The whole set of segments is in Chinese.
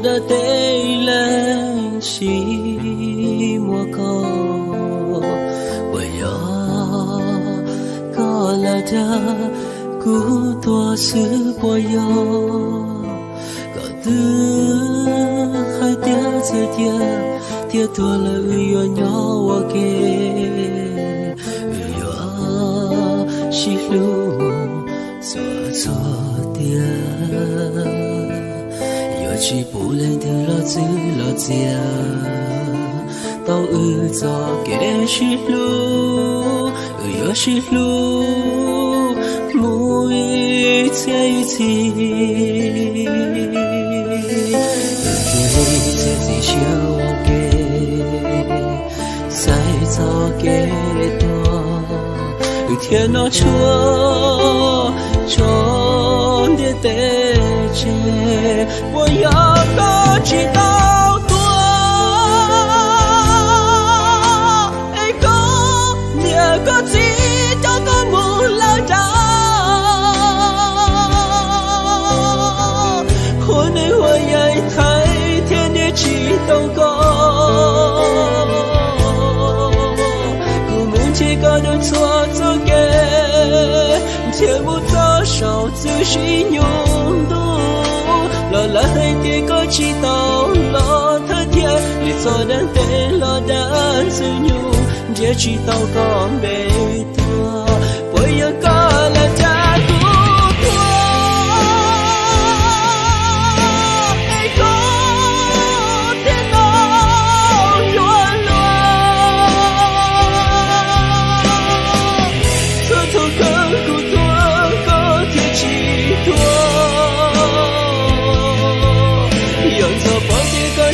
的对人心莫高，我要高了的孤多是我要高的还跌着跌多了又鸟我给又西路做错的又去不能的老子到做给西路又西路母一切一起自己笑我给再早给多天哪错的得见我要高知道多一个两个字叫个木老大我内我也太天天去祷告我们这个都错做给天不早少自信用度老来的个知道老他天你做的对老的自由这知道讲没多我要高了加多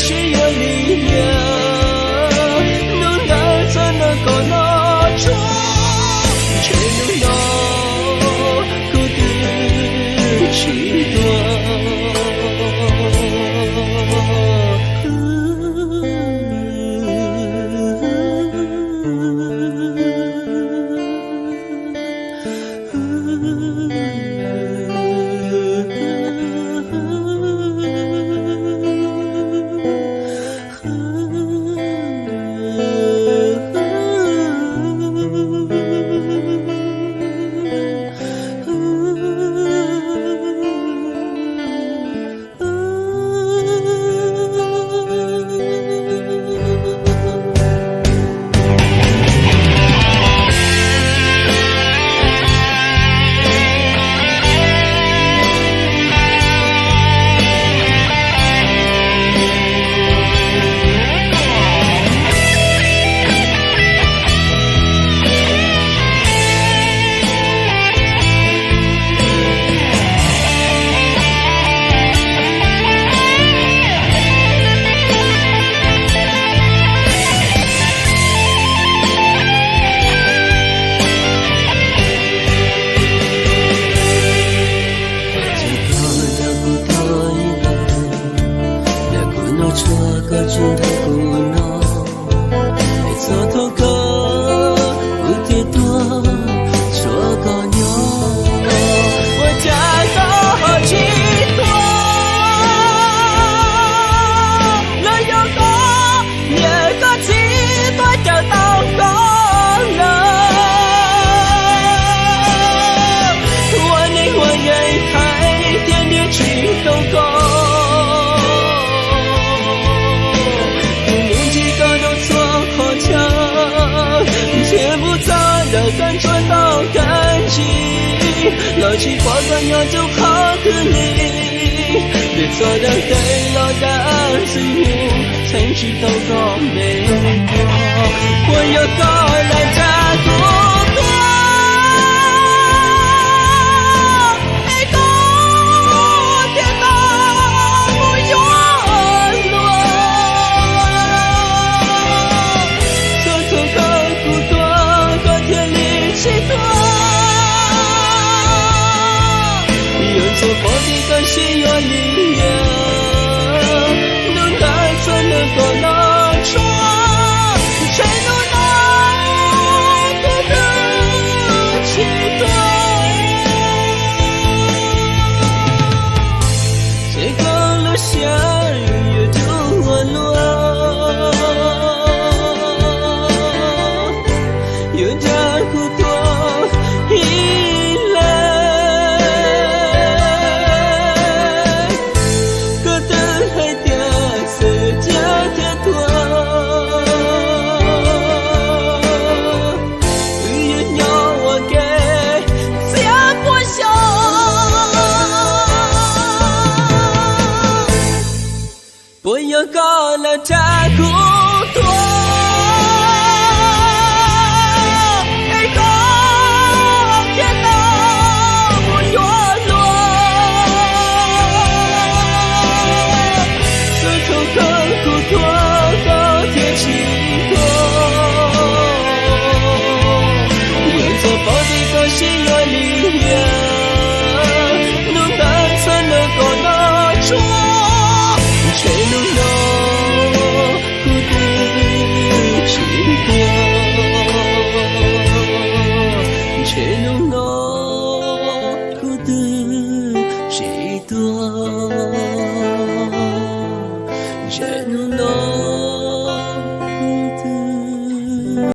是有力量，能拿着那个拿出，却能拿苦的起感觉到感激，老去花干要就好可怜，别做的对老的自由，才知道讲没多，我要高来加多多。做好的个是有力量，能带着那个拿出，谁能拿得的期待？这个了下雨。có là ta